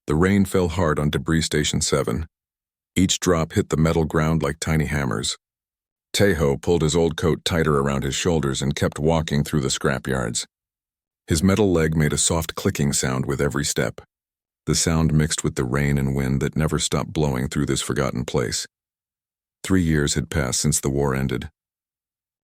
The rain fell hard on Debris Station 7. Each drop hit the metal ground like tiny hammers. Tejo pulled his old coat tighter around his shoulders and kept walking through the scrapyards. His metal leg made a soft clicking sound with every step. The sound mixed with the rain and wind that never stopped blowing through this forgotten place. 3 years had passed since the war ended.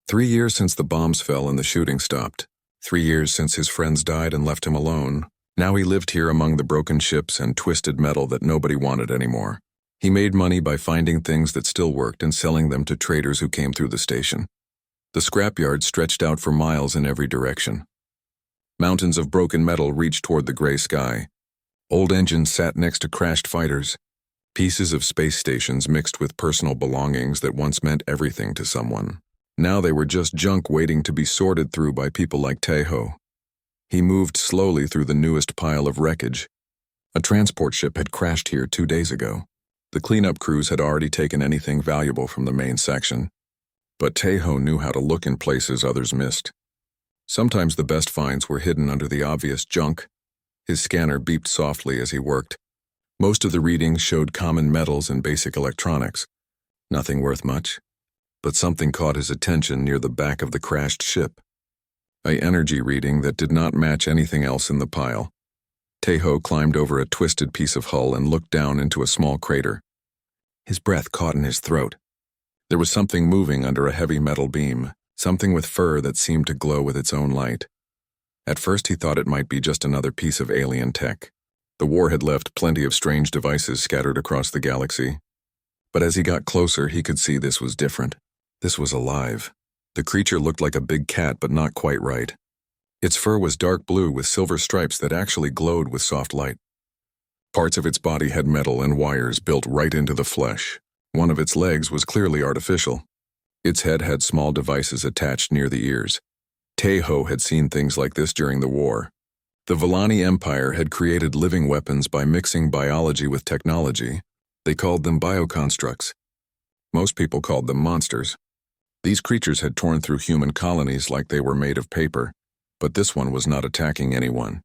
3 years since the bombs fell and the shooting stopped. 3 years since his friends died and left him alone. Now he lived here among the broken ships and twisted metal that nobody wanted anymore. He made money by finding things that still worked and selling them to traders who came through the station. The scrapyard stretched out for miles in every direction. Mountains of broken metal reached toward the gray sky. Old engines sat next to crashed fighters. Pieces of space stations mixed with personal belongings that once meant everything to someone. Now they were just junk waiting to be sorted through by people like Tejo. He moved slowly through the newest pile of wreckage. A transport ship had crashed here 2 days ago. The cleanup crews had already taken anything valuable from the main section. But Tejo knew how to look in places others missed. Sometimes the best finds were hidden under the obvious junk. His scanner beeped softly as he worked. Most of the readings showed common metals and basic electronics. Nothing worth much. But something caught his attention near the back of the crashed ship. An energy reading that did not match anything else in the pile. Tejo climbed over a twisted piece of hull and looked down into a small crater. His breath caught in his throat. There was something moving under a heavy metal beam, something with fur that seemed to glow with its own light. At first he thought it might be just another piece of alien tech. The war had left plenty of strange devices scattered across the galaxy. But as he got closer, he could see this was different. This was alive. The creature looked like a big cat, but not quite right. Its fur was dark blue with silver stripes that actually glowed with soft light. Parts of its body had metal and wires built right into the flesh. One of its legs was clearly artificial. Its head had small devices attached near the ears. Tejo had seen things like this during the war. The Villani Empire had created living weapons by mixing biology with technology. They called them bioconstructs. Most people called them monsters. These creatures had torn through human colonies like they were made of paper. But this one was not attacking anyone.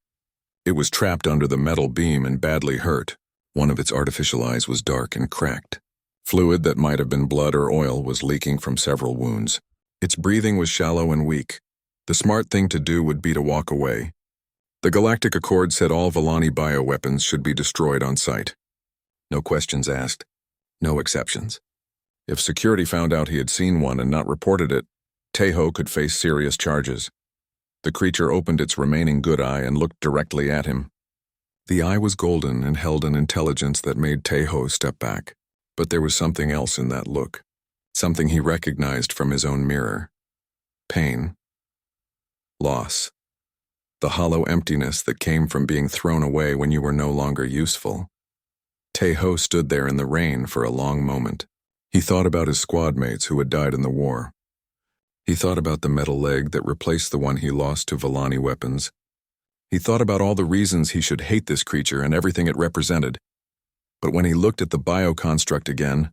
It was trapped under the metal beam and badly hurt. One of its artificial eyes was dark and cracked. Fluid that might have been blood or oil was leaking from several wounds. Its breathing was shallow and weak. The smart thing to do would be to walk away. The Galactic Accord said all Villani bioweapons should be destroyed on sight. No questions asked. No exceptions. If security found out he had seen one and not reported it, Tejo could face serious charges. The creature opened its remaining good eye and looked directly at him. The eye was golden and held an intelligence that made Tejo step back. But there was something else in that look. Something he recognized from his own mirror. Pain. Loss. The hollow emptiness that came from being thrown away when you were no longer useful. Tejo stood there in the rain for a long moment. He thought about his squad mates who had died in the war. He thought about the metal leg that replaced the one he lost to Villani weapons. He thought about all the reasons he should hate this creature and everything it represented. But when he looked at the bioconstruct again,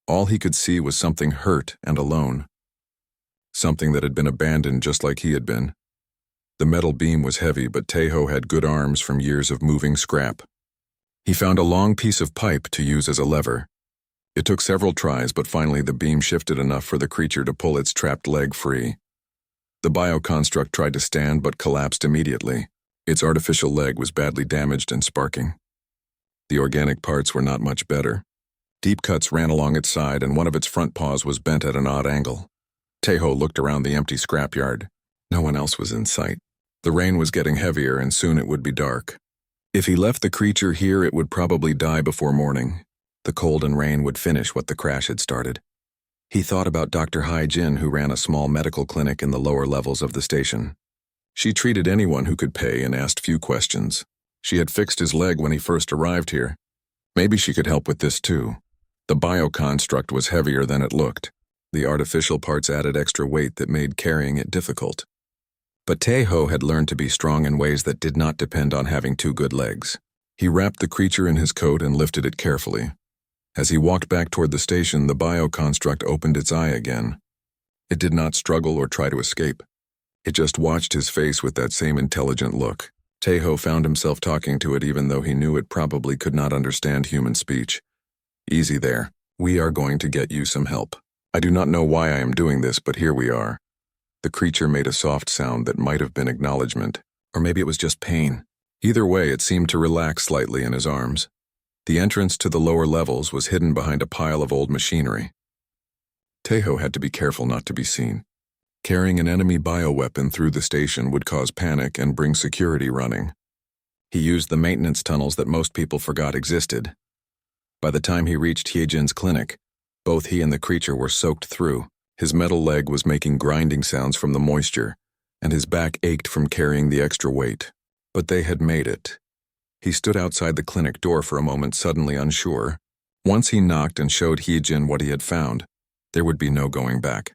all he could see was something hurt and alone. Something that had been abandoned just like he had been. The metal beam was heavy, but Tejo had good arms from years of moving scrap. He found a long piece of pipe to use as a lever. It took several tries, but finally the beam shifted enough for the creature to pull its trapped leg free. The bioconstruct tried to stand but collapsed immediately. Its artificial leg was badly damaged and sparking. The organic parts were not much better. Deep cuts ran along its side and one of its front paws was bent at an odd angle. Tejo looked around the empty scrapyard. No one else was in sight. The rain was getting heavier and soon it would be dark. If he left the creature here, it would probably die before morning. The cold and rain would finish what the crash had started. He thought about Dr. Hai Jin, who ran a small medical clinic in the lower levels of the station. She treated anyone who could pay and asked few questions. She had fixed his leg when he first arrived here. Maybe she could help with this too. The bioconstruct was heavier than it looked. The artificial parts added extra weight that made carrying it difficult. But Tejo had learned to be strong in ways that did not depend on having 2 good legs. He wrapped the creature in his coat and lifted it carefully. As he walked back toward the station, the bioconstruct opened its eye again. It did not struggle or try to escape. It just watched his face with that same intelligent look. Teho found himself talking to it even though he knew it probably could not understand human speech. Easy there. We are going to get you some help. I do not know why I am doing this, but here we are. The creature made a soft sound that might have been acknowledgement, or maybe it was just pain. Either way, it seemed to relax slightly in his arms. The entrance to the lower levels was hidden behind a pile of old machinery. Teho had to be careful not to be seen. Carrying an enemy bioweapon through the station would cause panic and bring security running. He used the maintenance tunnels that most people forgot existed. By the time he reached Hyejin's clinic, both he and the creature were soaked through. His metal leg was making grinding sounds from the moisture, and his back ached from carrying the extra weight. But they had made it. He stood outside the clinic door for a moment, suddenly unsure. Once he knocked and showed Hyejin what he had found, there would be no going back.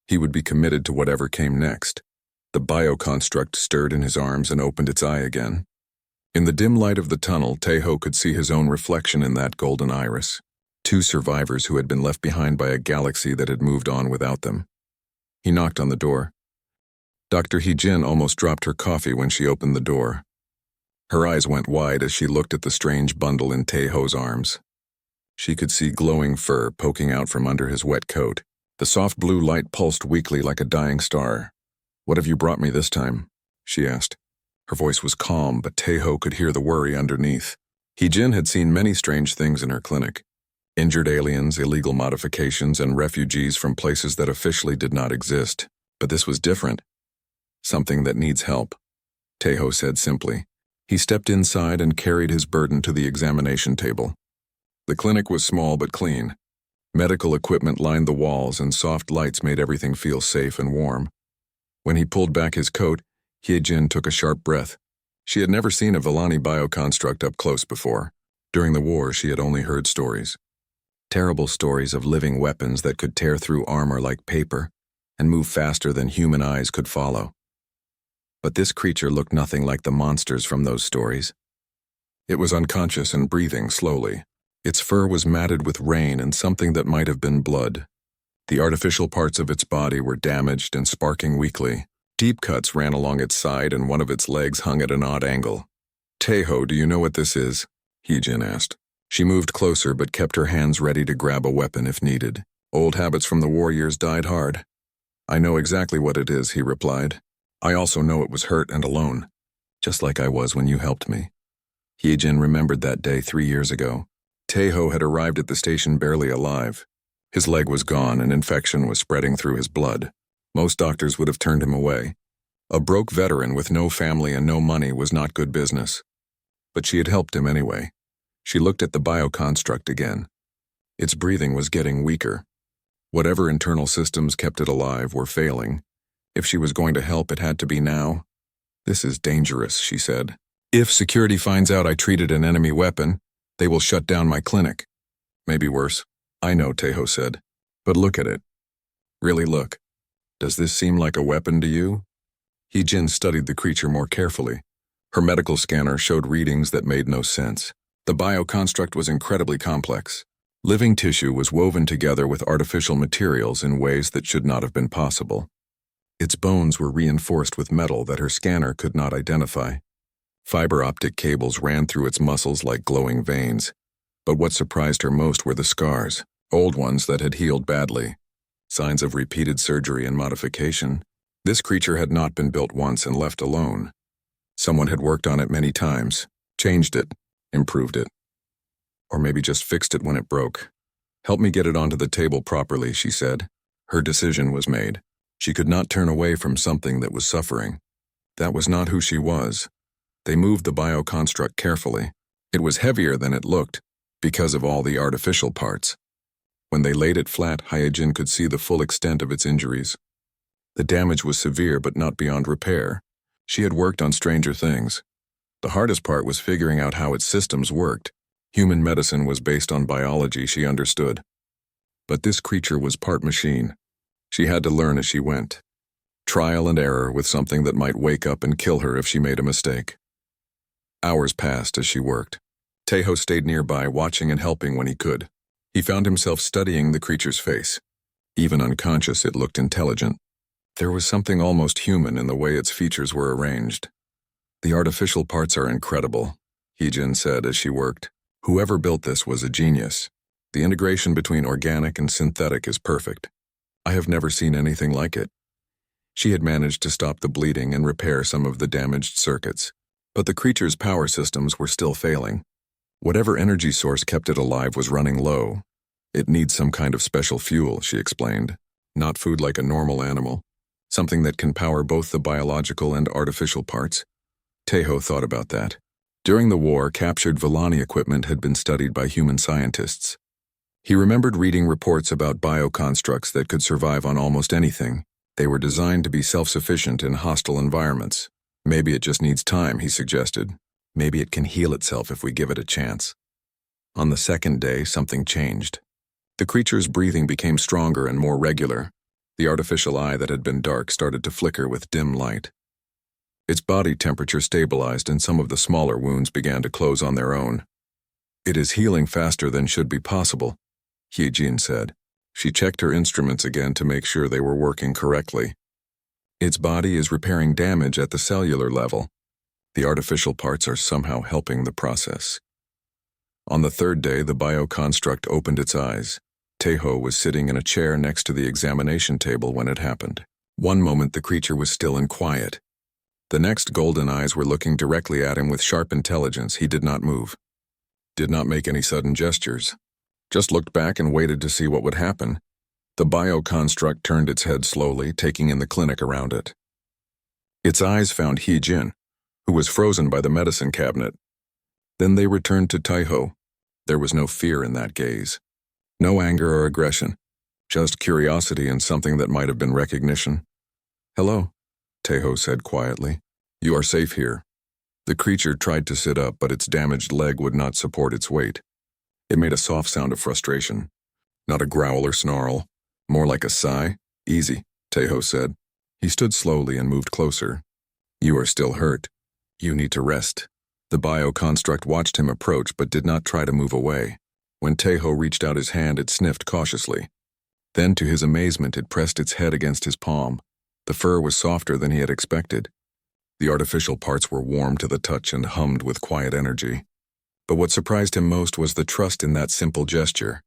He would be committed to whatever came next. The bioconstruct stirred in his arms and opened its eye again. In the dim light of the tunnel, Teho could see his own reflection in that golden iris. Two survivors who had been left behind by a galaxy that had moved on without them. He knocked on the door. Dr. Hyejin almost dropped her coffee when she opened the door. Her eyes went wide as she looked at the strange bundle in Teho's arms. She could see glowing fur poking out from under his wet coat. The soft blue light pulsed weakly like a dying star. "What have you brought me this time?" she asked. Her voice was calm, but Teho could hear the worry underneath. Hyejin had seen many strange things in her clinic. Injured aliens, illegal modifications, and refugees from places that officially did not exist. But this was different. "Something that needs help," Teho said simply. He stepped inside and carried his burden to the examination table. The clinic was small but clean. Medical equipment lined the walls and soft lights made everything feel safe and warm. When he pulled back his coat, Hyejin took a sharp breath. She had never seen a Villani bioconstruct up close before. During the war, she had only heard stories. Terrible stories of living weapons that could tear through armor like paper and move faster than human eyes could follow. But this creature looked nothing like the monsters from those stories. It was unconscious and breathing slowly. Its fur was matted with rain and something that might have been blood. The artificial parts of its body were damaged and sparking weakly. Deep cuts ran along its side and one of its legs hung at an odd angle. "Teho, do you know what this is?" Hyejin asked. She moved closer but kept her hands ready to grab a weapon if needed. "Old habits from the war years died hard." "I know exactly what it is," he replied. "I also know it was hurt and alone, just like I was when you helped me." Hyejin remembered that day 3 years ago. Teho had arrived at the station barely alive. His leg was gone and infection was spreading through his blood. Most doctors would have turned him away. A broke veteran with no family and no money was not good business. But she had helped him anyway. She looked at the bioconstruct again. Its breathing was getting weaker. Whatever internal systems kept it alive were failing. If she was going to help, it had to be now. "This is dangerous," she said. "If security finds out I treated an enemy weapon, they will shut down my clinic." "Maybe worse." "I know," Teho said. "But look at it. Really look. Does this seem like a weapon to you?" Hyejin studied the creature more carefully. Her medical scanner showed readings that made no sense. The bioconstruct was incredibly complex. Living tissue was woven together with artificial materials in ways that should not have been possible. Its bones were reinforced with metal that her scanner could not identify. Fiber optic cables ran through its muscles like glowing veins. But what surprised her most were the scars, old ones that had healed badly. Signs of repeated surgery and modification. This creature had not been built once and left alone. Someone had worked on it many times, changed it, improved it. Or maybe just fixed it when it broke. "Help me get it onto the table properly," she said. Her decision was made. She could not turn away from something that was suffering. That was not who she was. They moved the bioconstruct carefully. It was heavier than it looked, because of all the artificial parts. When they laid it flat, Hyejin could see the full extent of its injuries. The damage was severe but not beyond repair. She had worked on stranger things. The hardest part was figuring out how its systems worked. Human medicine was based on biology she understood. But this creature was part machine. She had to learn as she went. Trial and error with something that might wake up and kill her if she made a mistake. Hours passed as she worked. Teho stayed nearby, watching and helping when he could. He found himself studying the creature's face. Even unconscious, it looked intelligent. There was something almost human in the way its features were arranged. The artificial parts are incredible, Heejin said as she worked. Whoever built this was a genius. The integration between organic and synthetic is perfect. I have never seen anything like it. She had managed to stop the bleeding and repair some of the damaged circuits, but the creature's power systems were still failing. Whatever energy source kept it alive was running low. It needs some kind of special fuel, she explained. Not food like a normal animal. Something that can power both the biological and artificial parts. Taeho thought about that. During the war, captured Villani equipment had been studied by human scientists. He remembered reading reports about bioconstructs that could survive on almost anything. They were designed to be self-sufficient in hostile environments. Maybe it just needs time, he suggested. Maybe it can heal itself if we give it a chance. On the second day, something changed. The creature's breathing became stronger and more regular. The artificial eye that had been dark started to flicker with dim light. Its body temperature stabilized and some of the smaller wounds began to close on their own. It is healing faster than should be possible, Heejin said. She checked her instruments again to make sure they were working correctly. Its body is repairing damage at the cellular level. The artificial parts are somehow helping the process. On the third day, the bioconstruct opened its eyes. Taeho was sitting in a chair next to the examination table when it happened. One moment the creature was still and quiet. The next, golden eyes were looking directly at him with sharp intelligence. He did not move. Did not make any sudden gestures. Just looked back and waited to see what would happen. The bioconstruct turned its head slowly, taking in the clinic around it. Its eyes found Heejin, who was frozen by the medicine cabinet. Then they returned to Taeho. There was no fear in that gaze. No anger or aggression. Just curiosity and something that might have been recognition. "Hello," Taeho said quietly. "You are safe here." The creature tried to sit up, but its damaged leg would not support its weight. It made a soft sound of frustration. Not a growl or snarl. More like a sigh. "Easy," Taeho said. He stood slowly and moved closer. "You are still hurt. You need to rest." The bioconstruct watched him approach but did not try to move away. When Taeho reached out his hand, it sniffed cautiously. Then, to his amazement, it pressed its head against his palm. The fur was softer than he had expected. The artificial parts were warm to the touch and hummed with quiet energy. But what surprised him most was the trust in that simple gesture.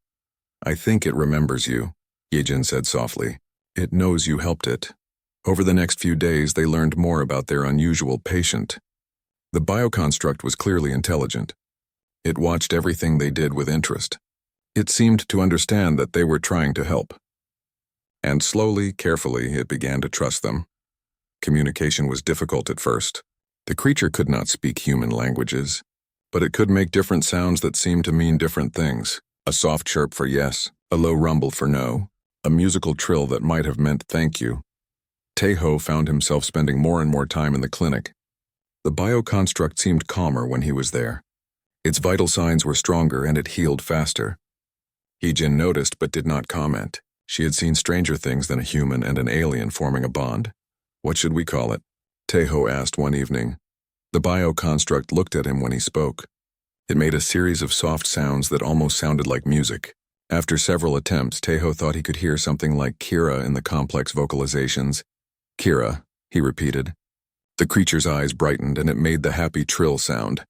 "I think it remembers you," Heejin said softly. "It knows you helped it." Over the next few days, they learned more about their unusual patient. The bioconstruct was clearly intelligent. It watched everything they did with interest. It seemed to understand that they were trying to help. And slowly, carefully, it began to trust them. Communication was difficult at first. The creature could not speak human languages, but it could make different sounds that seemed to mean different things. A soft chirp for yes, a low rumble for no, a musical trill that might have meant thank you. Taeho found himself spending more and more time in the clinic. The bioconstruct seemed calmer when he was there. Its vital signs were stronger and it healed faster. Heejin noticed but did not comment. She had seen stranger things than a human and an alien forming a bond. "What should we call it?" Taeho asked one evening. The bioconstruct looked at him when he spoke. It made a series of soft sounds that almost sounded like music. After several attempts, Taeho thought he could hear something like Kira in the complex vocalizations. "Kira," he repeated. The creature's eyes brightened and it made the happy trill sound.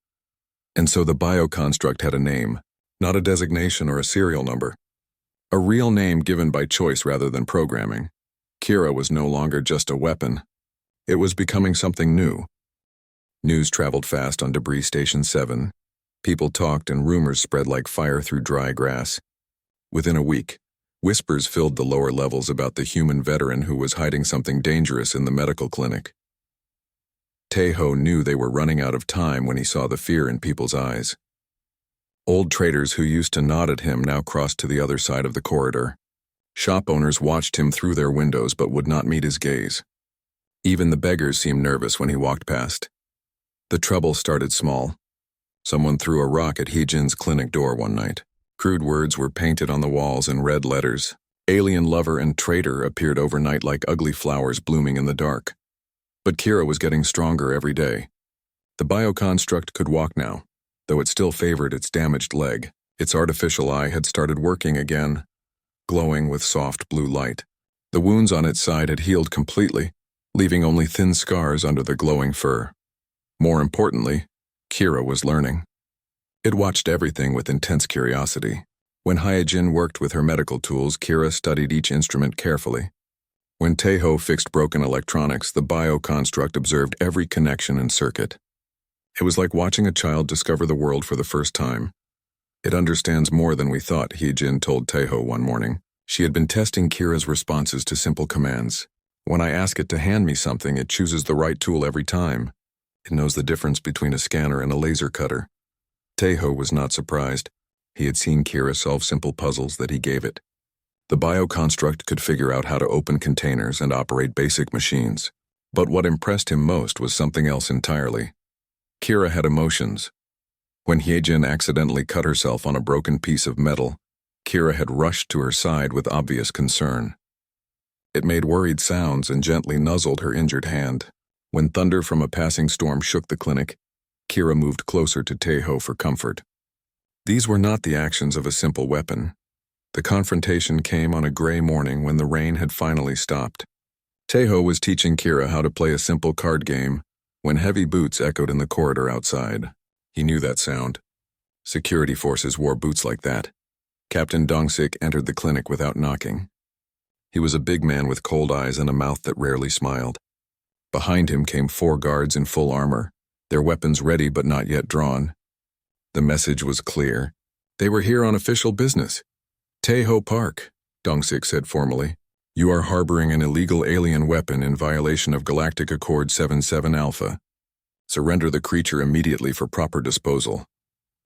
And so the bioconstruct had a name, not a designation or a serial number. A real name given by choice rather than programming. Kira was no longer just a weapon. It was becoming something new. News traveled fast on Debris Station 7. People talked and rumors spread like fire through dry grass. Within a week, whispers filled the lower levels about the human veteran who was hiding something dangerous in the medical clinic. Taeho knew they were running out of time when he saw the fear in people's eyes. Old traders who used to nod at him now crossed to the other side of the corridor. Shop owners watched him through their windows but would not meet his gaze. Even the beggars seemed nervous when he walked past. The trouble started small. Someone threw a rock at Heejin's clinic door one night. Crude words were painted on the walls in red letters. Alien lover and traitor appeared overnight like ugly flowers blooming in the dark. But Kira was getting stronger every day. The bioconstruct could walk now, though it still favored its damaged leg. Its artificial eye had started working again, glowing with soft blue light. The wounds on its side had healed completely, leaving only thin scars under the glowing fur. More importantly, Kira was learning. It watched everything with intense curiosity. When Hyojin worked with her medical tools, Kira studied each instrument carefully. When Taeho fixed broken electronics, the bioconstruct observed every connection and circuit. It was like watching a child discover the world for the first time. It understands more than we thought, Hyojin told Taeho one morning. She had been testing Kira's responses to simple commands. When I ask it to hand me something, it chooses the right tool every time. It knows the difference between a scanner and a laser cutter. Taeho was not surprised. He had seen Kira solve simple puzzles that he gave it. The bioconstruct could figure out how to open containers and operate basic machines. But what impressed him most was something else entirely. Kira had emotions. When Hyojin accidentally cut herself on a broken piece of metal, Kira had rushed to her side with obvious concern. It made worried sounds and gently nuzzled her injured hand. When thunder from a passing storm shook the clinic, Kira moved closer to Taeho for comfort. These were not the actions of a simple weapon. The confrontation came on a gray morning when the rain had finally stopped. Taeho was teaching Kira how to play a simple card game when heavy boots echoed in the corridor outside. He knew that sound. Security forces wore boots like that. Captain Dongsik entered the clinic without knocking. He was a big man with cold eyes and a mouth that rarely smiled. Behind him came 4 guards in full armor, their weapons ready but not yet drawn. The message was clear. They were here on official business. Taeho Park, Dongsik said formally. You are harboring an illegal alien weapon in violation of Galactic Accord 77 Alpha. Surrender the creature immediately for proper disposal.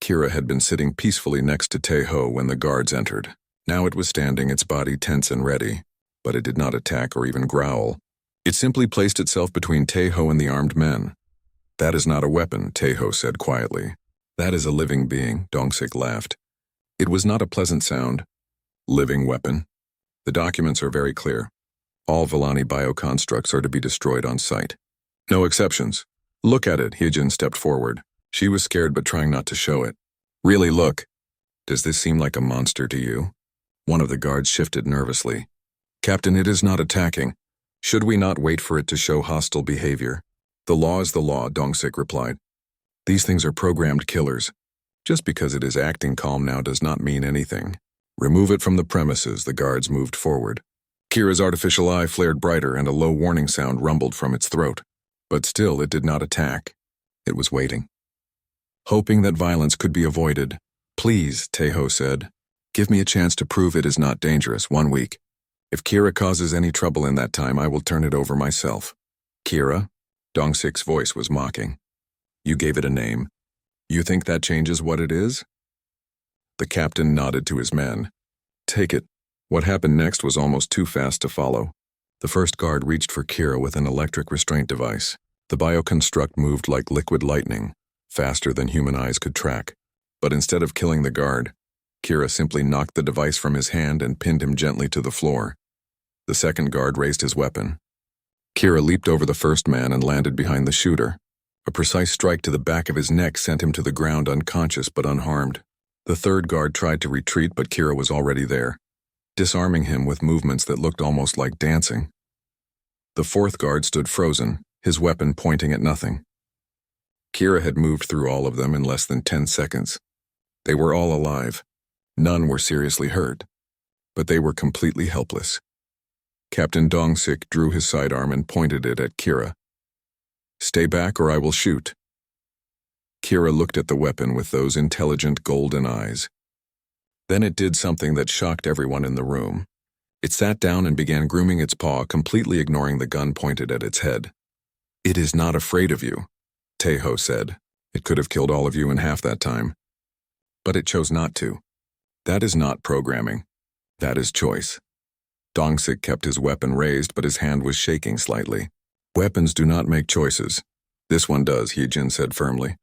Kira had been sitting peacefully next to Taeho when the guards entered. Now it was standing, its body tense and ready, but it did not attack or even growl. It simply placed itself between Taeho and the armed men. That is not a weapon, Taeho said quietly. That is a living being, Dongsik laughed. It was not a pleasant sound. Living weapon. The documents are very clear. All Villani bioconstructs are to be destroyed on sight. No exceptions. Look at it, Hyojin stepped forward. She was scared but trying not to show it. Really, look. Does this seem like a monster to you? One of the guards shifted nervously. Captain, it is not attacking. Should we not wait for it to show hostile behavior? The law is the law, Dongsik replied. These things are programmed killers. Just because it is acting calm now does not mean anything. Remove it from the premises, the guards moved forward. Kira's artificial eye flared brighter and a low warning sound rumbled from its throat. But still, it did not attack. It was waiting. Hoping that violence could be avoided. Please, Taeho said. Give me a chance to prove it is not dangerous, 1 week. If Kira causes any trouble in that time, I will turn it over myself. Kira? Dongsik's voice was mocking. You gave it a name. You think that changes what it is? The captain nodded to his men. Take it. What happened next was almost too fast to follow. The first guard reached for Kira with an electric restraint device. The bioconstruct moved like liquid lightning, faster than human eyes could track. But instead of killing the guard, Kira simply knocked the device from his hand and pinned him gently to the floor. The second guard raised his weapon. Kira leaped over the first man and landed behind the shooter. A precise strike to the back of his neck sent him to the ground unconscious but unharmed. The third guard tried to retreat, but Kira was already there, disarming him with movements that looked almost like dancing. The fourth guard stood frozen, his weapon pointing at nothing. Kira had moved through all of them in less than 10 seconds. They were all alive. None were seriously hurt, but they were completely helpless. Captain Dongsik drew his sidearm and pointed it at Kira. Stay back or I will shoot. Kira looked at the weapon with those intelligent golden eyes. Then it did something that shocked everyone in the room. It sat down and began grooming its paw, completely ignoring the gun pointed at its head. It is not afraid of you, Taeho said. It could have killed all of you in half that time. But it chose not to. That is not programming. That is choice. Dongsik kept his weapon raised, but his hand was shaking slightly. Weapons do not make choices. This one does, Hyojin said firmly.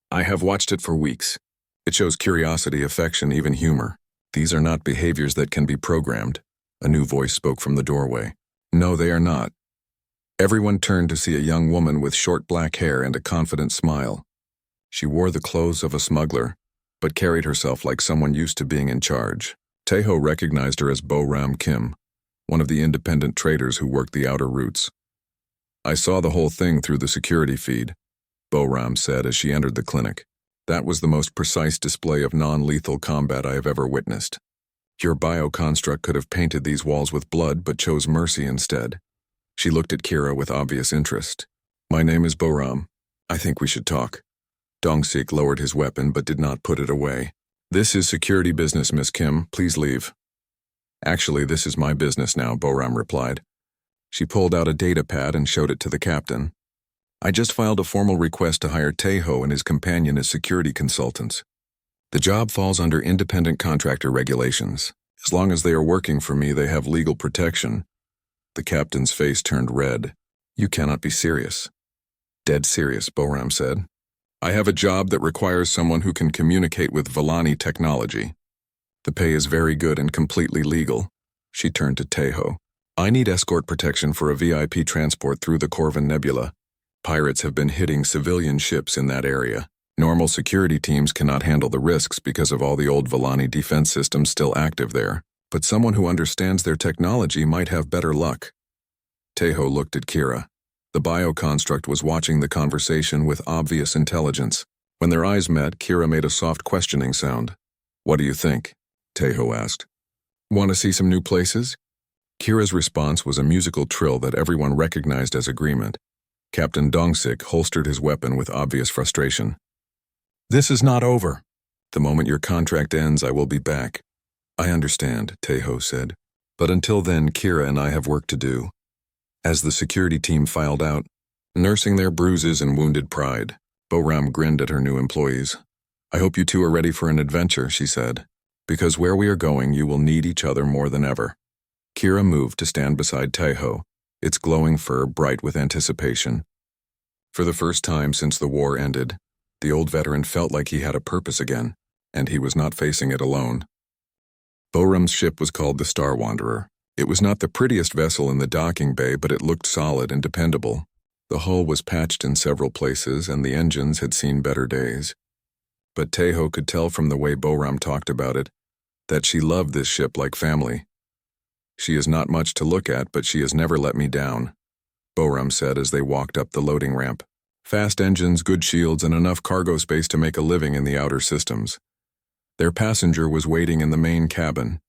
I have watched it for weeks. It shows curiosity, affection, even humor. These are not behaviors that can be programmed. A new voice spoke from the doorway. No, they are not. Everyone turned to see a young woman with short black hair and a confident smile. She wore the clothes of a smuggler, but carried herself like someone used to being in charge. Taeho recognized her as Bo Ram Kim, one of the independent traders who worked the outer routes. I saw the whole thing through the security feed. Boram said as she entered the clinic. That was the most precise display of non-lethal combat I have ever witnessed. Your bioconstruct could have painted these walls with blood but chose mercy instead. She looked at Kira with obvious interest. My name is Boram. I think we should talk. Dongsik lowered his weapon but did not put it away. This is security business, Miss Kim. Please leave. Actually, this is my business now, Boram replied. She pulled out a data pad and showed it to the captain. I just filed a formal request to hire Taeho and his companion as security consultants. The job falls under independent contractor regulations. As long as they are working for me, they have legal protection. The captain's face turned red. You cannot be serious. Dead serious, Boram said. I have a job that requires someone who can communicate with Villani technology. The pay is very good and completely legal. She turned to Taeho. I need escort protection for a VIP transport through the Corvin Nebula. Pirates have been hitting civilian ships in that area. Normal security teams cannot handle the risks because of all the old Villani defense systems still active there, but someone who understands their technology might have better luck. Taeho looked at Kira. The bioconstruct was watching the conversation with obvious intelligence. When their eyes met, Kira made a soft questioning sound. What do you think? Taeho asked. Want to see some new places? Kira's response was a musical trill that everyone recognized as agreement. Captain Dongsik holstered his weapon with obvious frustration. This is not over. The moment your contract ends, I will be back. I understand, Taeho said. But until then, Kira and I have work to do. As the security team filed out, nursing their bruises and wounded pride, Boram grinned at her new employees. I hope you two are ready for an adventure, she said. Because where we are going, you will need each other more than ever. Kira moved to stand beside Taeho, its glowing fur bright with anticipation. For the first time since the war ended, the old veteran felt like he had a purpose again, and he was not facing it alone. Boram's ship was called the Star Wanderer. It was not the prettiest vessel in the docking bay, but it looked solid and dependable. The hull was patched in several places, and the engines had seen better days. But Taeho could tell from the way Boram talked about it that she loved this ship like family. She is not much to look at, but she has never let me down, Boram said as they walked up the loading ramp. Fast engines, good shields, and enough cargo space to make a living in the outer systems. Their passenger was waiting in the main cabin.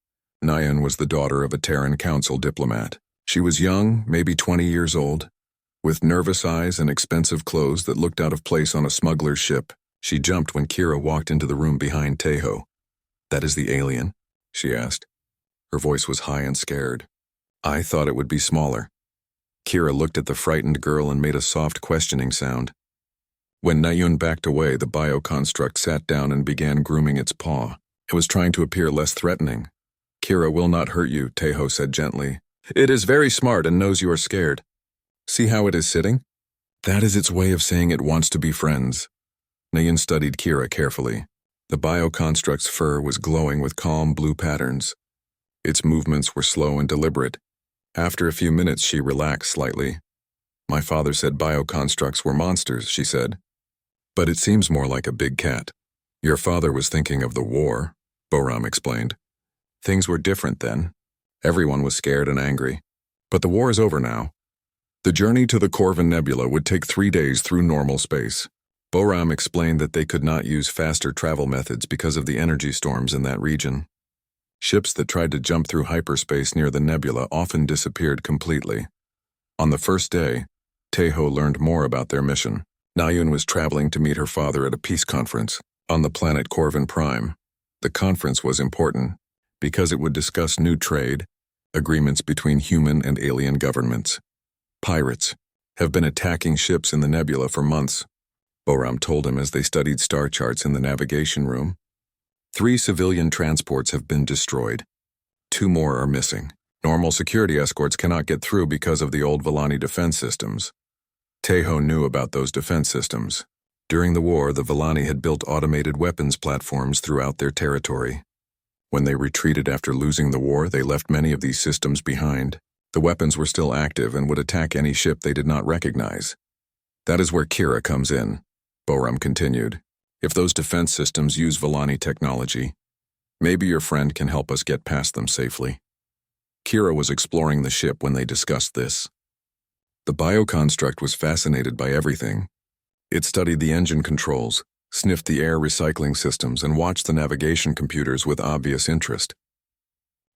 Nayan was the daughter of a Terran Council diplomat. She was young, maybe 20 years old. With nervous eyes and expensive clothes that looked out of place on a smuggler's ship, she jumped when Kira walked into the room behind Taeho. That is the alien? She asked. Her voice was high and scared. I thought it would be smaller. Kira looked at the frightened girl and made a soft questioning sound. When Nayun backed away, the bioconstruct sat down and began grooming its paw. It was trying to appear less threatening. Kira will not hurt you, Taeho said gently. It is very smart and knows you are scared. See how it is sitting? That is its way of saying it wants to be friends. Nayun studied Kira carefully. The bioconstruct's fur was glowing with calm blue patterns. Its movements were slow and deliberate. After a few minutes, she relaxed slightly. My father said bioconstructs were monsters, she said. But it seems more like a big cat. Your father was thinking of the war, Boram explained. Things were different then. Everyone was scared and angry. But the war is over now. The journey to the Corvin Nebula would take 3 days through normal space. Boram explained that they could not use faster travel methods because of the energy storms in that region. Ships that tried to jump through hyperspace near the nebula often disappeared completely. On the first day, Taeho learned more about their mission. Nayun was traveling to meet her father at a peace conference on the planet Corvin Prime. The conference was important because it would discuss new trade, agreements between human and alien governments. Pirates have been attacking ships in the nebula for months, Boram told him as they studied star charts in the navigation room. 3 civilian transports have been destroyed. 2 more are missing. Normal security escorts cannot get through because of the old Villani defense systems. Taeho knew about those defense systems. During the war, the Villani had built automated weapons platforms throughout their territory. When they retreated after losing the war, they left many of these systems behind. The weapons were still active and would attack any ship they did not recognize. That is where Kira comes in, Boram continued. If those defense systems use Villani technology, maybe your friend can help us get past them safely. Kira was exploring the ship when they discussed this. The bioconstruct was fascinated by everything. It studied the engine controls, sniffed the air recycling systems, and watched the navigation computers with obvious interest.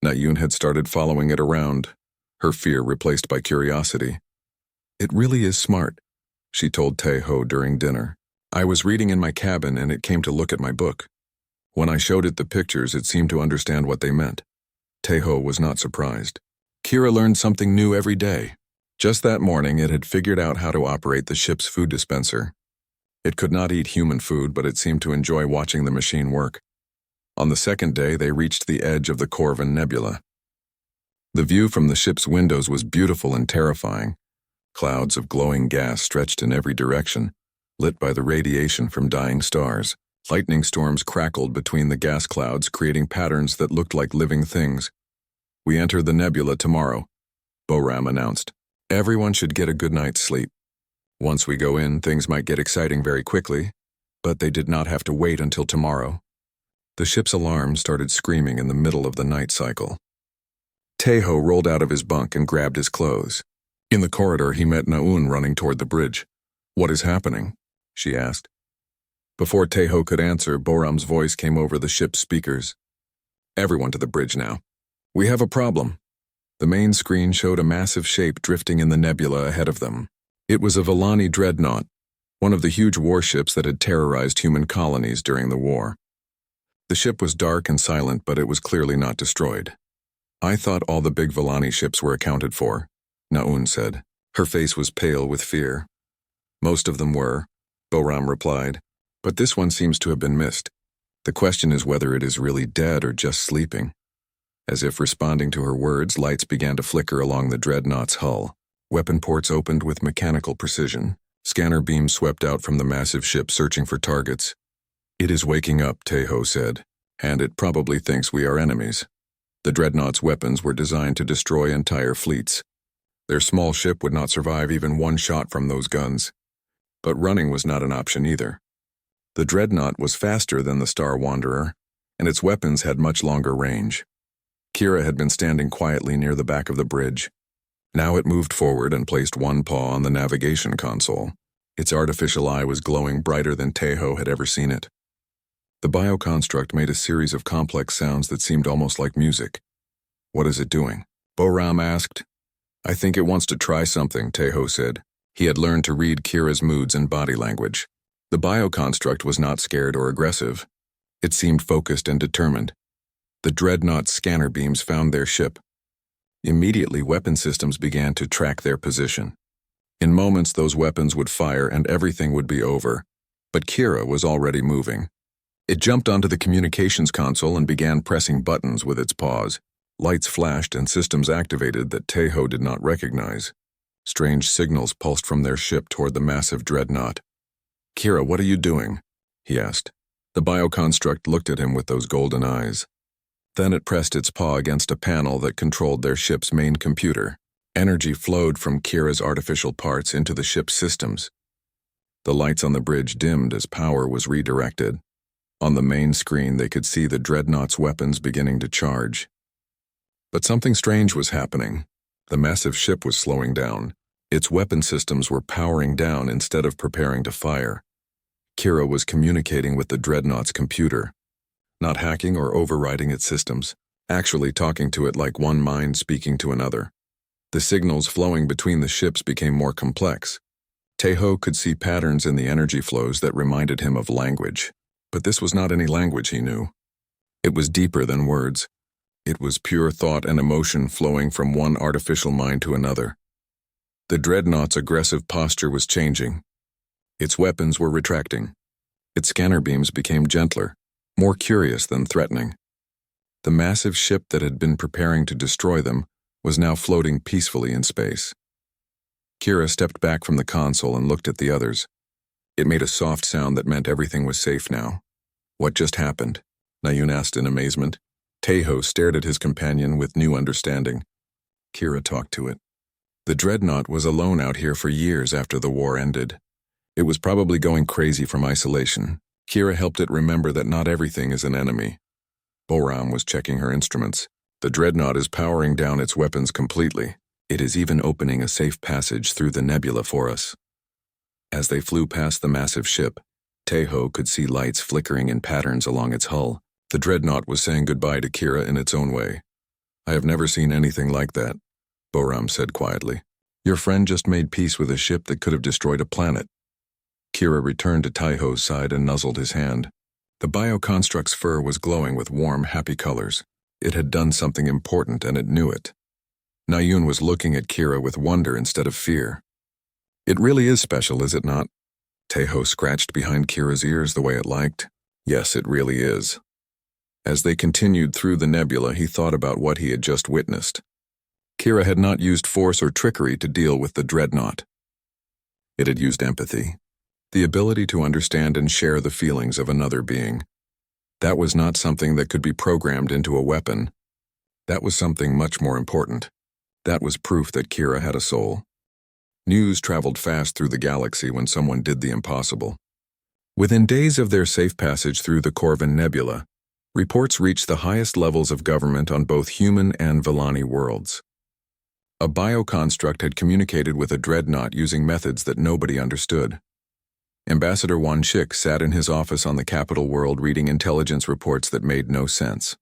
Nayun had started following it around, her fear replaced by curiosity. "It really is smart," she told Taeho during dinner. "I was reading in my cabin and it came to look at my book. When I showed it the pictures, it seemed to understand what they meant." Taeho was not surprised. Kira learned something new every day. Just that morning, it had figured out how to operate the ship's food dispenser. It could not eat human food, but it seemed to enjoy watching the machine work. On the second day, they reached the edge of the Corvin Nebula. The view from the ship's windows was beautiful and terrifying. Clouds of glowing gas stretched in every direction, lit by the radiation from dying stars. Lightning storms crackled between the gas clouds, creating patterns that looked like living things. "We enter the nebula tomorrow," Boram announced. "Everyone should get a good night's sleep. Once we go in, things might get exciting very quickly, but they did not have to wait until tomorrow." The ship's alarm started screaming in the middle of the night cycle. Taeho rolled out of his bunk and grabbed his clothes. In the corridor, he met Naun running toward the bridge. "What is happening?" she asked. Before Taeho could answer, Boram's voice came over the ship's speakers. "Everyone to the bridge now. We have a problem." The main screen showed a massive shape drifting in the nebula ahead of them. It was a Villani dreadnought, one of the huge warships that had terrorized human colonies during the war. The ship was dark and silent, but it was clearly not destroyed. "I thought all the big Villani ships were accounted for," Naun said. Her face was pale with fear. "Most of them were," Boram replied, "but this one seems to have been missed. The question is whether it is really dead or just sleeping." As if responding to her words, lights began to flicker along the dreadnought's hull. Weapon ports opened with mechanical precision. Scanner beams swept out from the massive ship searching for targets. "It is waking up," Taeho said, "and it probably thinks we are enemies." The dreadnought's weapons were designed to destroy entire fleets. Their small ship would not survive even one shot from those guns. But running was not an option either. The dreadnought was faster than the Star Wanderer, and its weapons had much longer range. Kira had been standing quietly near the back of the bridge. Now it moved forward and placed one paw on the navigation console. Its artificial eye was glowing brighter than Taeho had ever seen it. The bioconstruct made a series of complex sounds that seemed almost like music. "What is it doing?" Boram asked. "I think it wants to try something," Taeho said. He had learned to read Kira's moods and body language. The bioconstruct was not scared or aggressive. It seemed focused and determined. The dreadnought's scanner beams found their ship. Immediately, weapon systems began to track their position. In moments, those weapons would fire and everything would be over. But Kira was already moving. It jumped onto the communications console and began pressing buttons with its paws. Lights flashed and systems activated that Taeho did not recognize. Strange signals pulsed from their ship toward the massive dreadnought. "Kira, what are you doing?" he asked. The bioconstruct looked at him with those golden eyes. Then it pressed its paw against a panel that controlled their ship's main computer. Energy flowed from Kira's artificial parts into the ship's systems. The lights on the bridge dimmed as power was redirected. On the main screen, they could see the dreadnought's weapons beginning to charge. But something strange was happening. The massive ship was slowing down. Its weapon systems were powering down instead of preparing to fire. Kira was communicating with the dreadnought's computer, not hacking or overriding its systems, actually talking to it like one mind speaking to another. The signals flowing between the ships became more complex. Taeho could see patterns in the energy flows that reminded him of language. But this was not any language he knew. It was deeper than words. It was pure thought and emotion flowing from one artificial mind to another. The dreadnought's aggressive posture was changing. Its weapons were retracting. Its scanner beams became gentler, more curious than threatening. The massive ship that had been preparing to destroy them was now floating peacefully in space. Kira stepped back from the console and looked at the others. It made a soft sound that meant everything was safe now. "What just happened?" Nayun asked in amazement. Taeho stared at his companion with new understanding. Kira talked to it. The dreadnought was alone out here for years after the war ended. It was probably going crazy from isolation. Kira helped it remember that not everything is an enemy. Boram was checking her instruments. "The dreadnought is powering down its weapons completely. It is even opening a safe passage through the nebula for us." As they flew past the massive ship, Taeho could see lights flickering in patterns along its hull. The dreadnought was saying goodbye to Kira in its own way. "I have never seen anything like that," Boram said quietly. "Your friend just made peace with a ship that could have destroyed a planet." Kira returned to Taeho's side and nuzzled his hand. The bioconstruct's fur was glowing with warm, happy colors. It had done something important and it knew it. Nayun was looking at Kira with wonder instead of fear. "It really is special, is it not?" Taeho scratched behind Kira's ears the way it liked. "Yes, it really is." As they continued through the nebula, he thought about what he had just witnessed. Kira had not used force or trickery to deal with the dreadnought. It had used empathy, the ability to understand and share the feelings of another being. That was not something that could be programmed into a weapon. That was something much more important. That was proof that Kira had a soul. News traveled fast through the galaxy when someone did the impossible. Within days of their safe passage through the Corvin Nebula, reports reached the highest levels of government on both human and Villani worlds. A bioconstruct had communicated with a dreadnought using methods that nobody understood. Ambassador Wanshik sat in his office on the capital world reading intelligence reports that made no sense.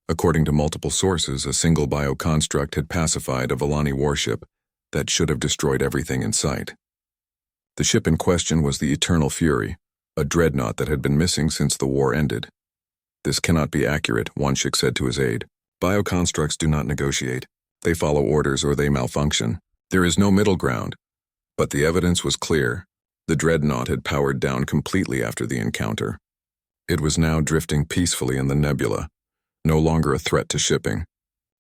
According to multiple sources, a single bioconstruct had pacified a Villani warship that should have destroyed everything in sight. The ship in question was the Eternal Fury, a dreadnought that had been missing since the war ended. "This cannot be accurate," Wanshik said to his aide. "Bioconstructs do not negotiate. They follow orders or they malfunction. There is no middle ground." But the evidence was clear. The dreadnought had powered down completely after the encounter. It was now drifting peacefully in the nebula, no longer a threat to shipping.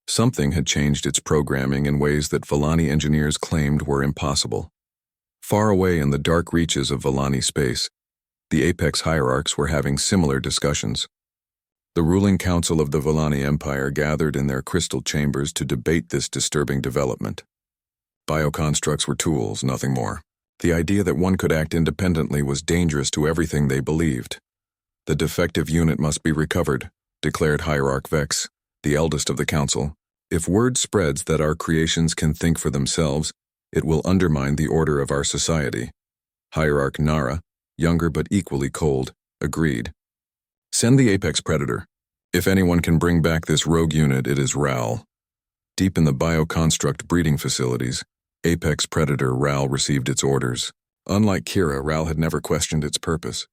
Something had changed its programming in ways that Villani engineers claimed were impossible. Far away in the dark reaches of Villani space, the Apex hierarchs were having similar discussions. The ruling council of the Villani Empire gathered in their crystal chambers to debate this disturbing development. Bioconstructs were tools, nothing more. The idea that one could act independently was dangerous to everything they believed. "The defective unit must be recovered," declared Hierarch Vex, the eldest of the council. "If word spreads that our creations can think for themselves, it will undermine the order of our society." Hierarch Nara, younger but equally cold, agreed. "Send the Apex Predator. If anyone can bring back this rogue unit, it is Ral." Deep in the bioconstruct breeding facilities, Apex Predator Ral received its orders. Unlike Kira, Ral had never questioned its purpose.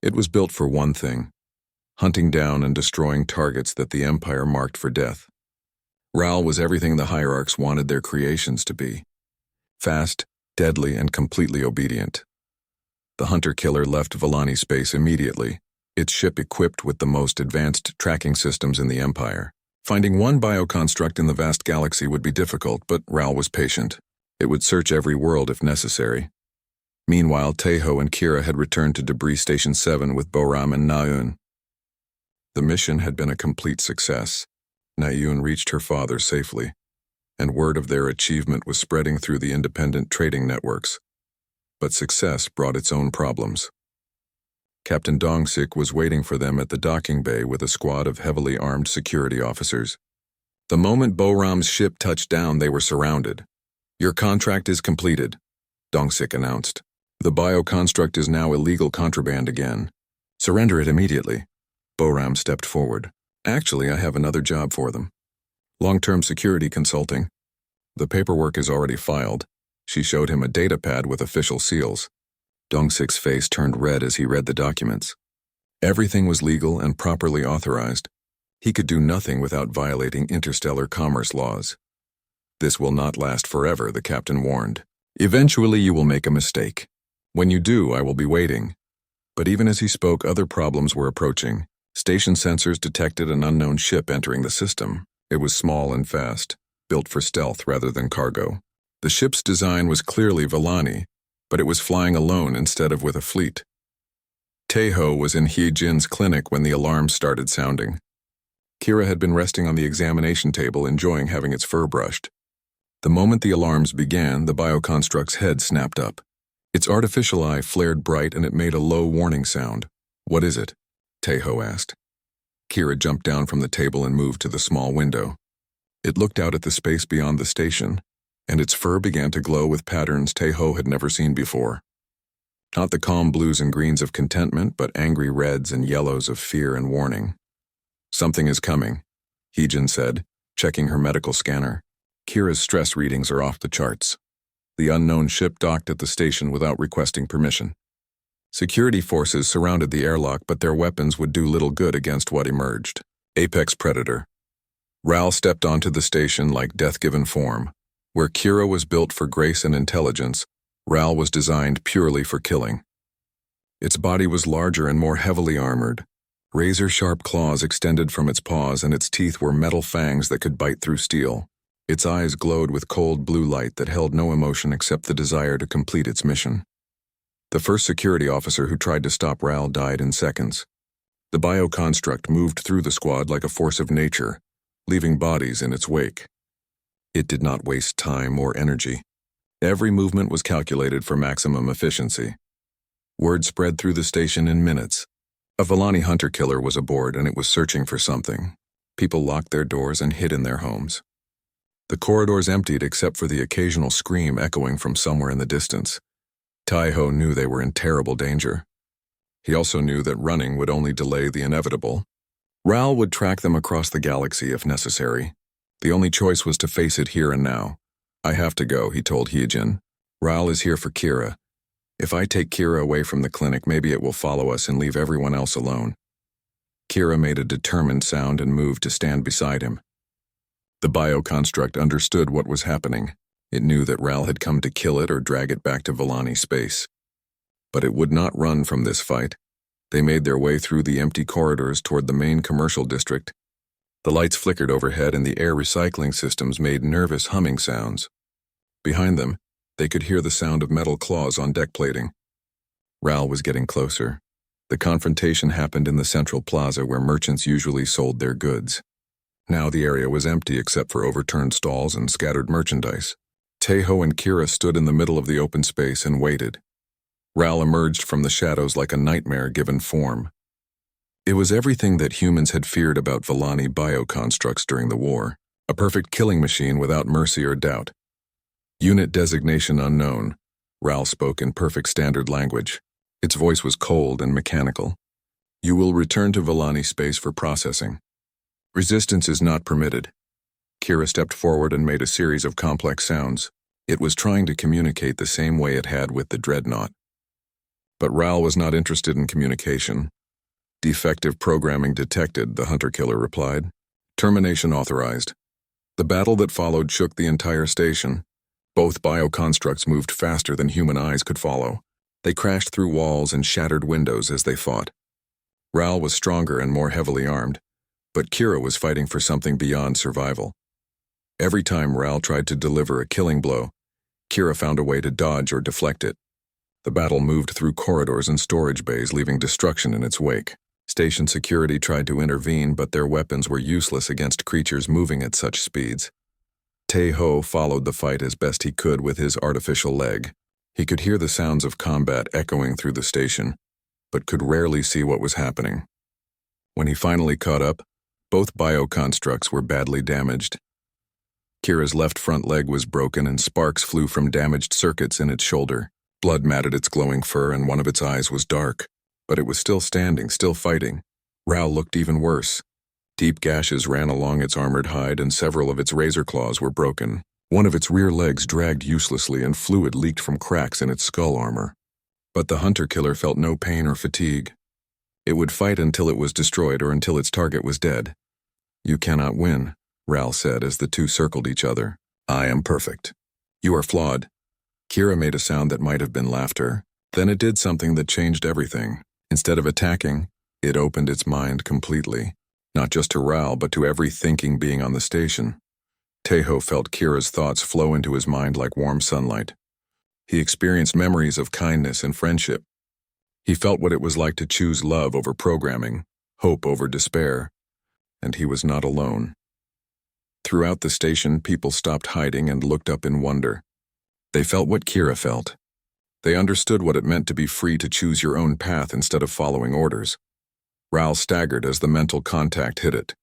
It was built for one thing: hunting down and destroying targets that the Empire marked for death. Ral was everything the hierarchs wanted their creations to be: fast, deadly, and completely obedient. The hunter-killer left Villani space immediately, its ship equipped with the most advanced tracking systems in the Empire. Finding one bioconstruct in the vast galaxy would be difficult, but Ral was patient. It would search every world if necessary. Meanwhile, Taeho and Kira had returned to Debris Station 7 with Boram and Nayun. The mission had been a complete success. Nayun reached her father safely, and word of their achievement was spreading through the independent trading networks. But success brought its own problems. Captain Dongsik was waiting for them at the docking bay with a squad of heavily armed security officers. The moment Boram's ship touched down, they were surrounded. "Your contract is completed," Dongsik announced. "The bioconstruct is now illegal contraband again. Surrender it immediately." Boram stepped forward. "Actually, I have another job for them. Long-term security consulting. The paperwork is already filed." She showed him a data pad with official seals. Dongsik's face turned red as he read the documents. Everything was legal and properly authorized. He could do nothing without violating interstellar commerce laws. "This will not last forever," the captain warned. "Eventually you will make a mistake. When you do, I will be waiting." But even as he spoke, other problems were approaching. Station sensors detected an unknown ship entering the system. It was small and fast, built for stealth rather than cargo. The ship's design was clearly Villani, but it was flying alone instead of with a fleet. Taeho was in He Jin's clinic when the alarm started sounding. Kira had been resting on the examination table, enjoying having its fur brushed. The moment the alarms began, the bioconstruct's head snapped up. Its artificial eye flared bright and it made a low warning sound. "What is it?" Taeho asked. Kira jumped down from the table and moved to the small window. It looked out at the space beyond the station, and its fur began to glow with patterns Taeho had never seen before. Not the calm blues and greens of contentment, but angry reds and yellows of fear and warning. "Something is coming," Heejin said, checking her medical scanner. "Kira's stress readings are off the charts." The unknown ship docked at the station without requesting permission. Security forces surrounded the airlock, but their weapons would do little good against what emerged. Apex predator. Ral stepped onto the station like death-given form. Where Kira was built for grace and intelligence, Ral was designed purely for killing. Its body was larger and more heavily armored. Razor-sharp claws extended from its paws, and its teeth were metal fangs that could bite through steel. Its eyes glowed with cold blue light that held no emotion except the desire to complete its mission. The first security officer who tried to stop Ral died in seconds. The bioconstruct moved through the squad like a force of nature, leaving bodies in its wake. It did not waste time or energy. Every movement was calculated for maximum efficiency. Word spread through the station in minutes. A Villani hunter-killer was aboard, and it was searching for something. People locked their doors and hid in their homes. The corridors emptied except for the occasional scream echoing from somewhere in the distance. Tai-Ho knew they were in terrible danger. He also knew that running would only delay the inevitable. Ral would track them across the galaxy if necessary. The only choice was to face it here and now. "I have to go," he told Heejin. "Ral is here for Kira. If I take Kira away from the clinic, maybe it will follow us and leave everyone else alone." Kira made a determined sound and moved to stand beside him. The bioconstruct understood what was happening. It knew that Ral had come to kill it or drag it back to Villani space. But it would not run from this fight. They made their way through the empty corridors toward the main commercial district. The lights flickered overhead and the air recycling systems made nervous humming sounds. Behind them, they could hear the sound of metal claws on deck plating. Ral was getting closer. The confrontation happened in the central plaza where merchants usually sold their goods. Now the area was empty except for overturned stalls and scattered merchandise. Tai-Ho and Kira stood in the middle of the open space and waited. Ral emerged from the shadows like a nightmare given form. It was everything that humans had feared about Villani bioconstructs during the war. A perfect killing machine without mercy or doubt. "Unit designation unknown," Ral spoke in perfect standard language. Its voice was cold and mechanical. "You will return to Villani space for processing. Resistance is not permitted." Kira stepped forward and made a series of complex sounds. It was trying to communicate the same way it had with the dreadnought. But Ral was not interested in communication. "Defective programming detected," the hunter-killer replied. "Termination authorized." The battle that followed shook the entire station. Both bioconstructs moved faster than human eyes could follow. They crashed through walls and shattered windows as they fought. Ral was stronger and more heavily armed, but Kira was fighting for something beyond survival. Every time Ral tried to deliver a killing blow, Kira found a way to dodge or deflect it. The battle moved through corridors and storage bays, leaving destruction in its wake. Station security tried to intervene, but their weapons were useless against creatures moving at such speeds. Tai-Ho followed the fight as best he could with his artificial leg. He could hear the sounds of combat echoing through the station, but could rarely see what was happening. When he finally caught up, both bioconstructs were badly damaged. Kira's left front leg was broken and sparks flew from damaged circuits in its shoulder. Blood matted its glowing fur and one of its eyes was dark. But it was still standing, still fighting. Ral looked even worse. Deep gashes ran along its armored hide and several of its razor claws were broken. One of its rear legs dragged uselessly and fluid leaked from cracks in its skull armor. But the hunter-killer felt no pain or fatigue. It would fight until it was destroyed or until its target was dead. "You cannot win," Ral said as the two circled each other. "I am perfect. You are flawed." Kira made a sound that might have been laughter. Then it did something that changed everything. Instead of attacking, it opened its mind completely. Not just to Ral, but to every thinking being on the station. Tai-Ho felt Kira's thoughts flow into his mind like warm sunlight. He experienced memories of kindness and friendship. He felt what it was like to choose love over programming, hope over despair. And he was not alone. Throughout the station, people stopped hiding and looked up in wonder. They felt what Kira felt. They understood what it meant to be free to choose your own path instead of following orders. Ral staggered as the mental contact hit it.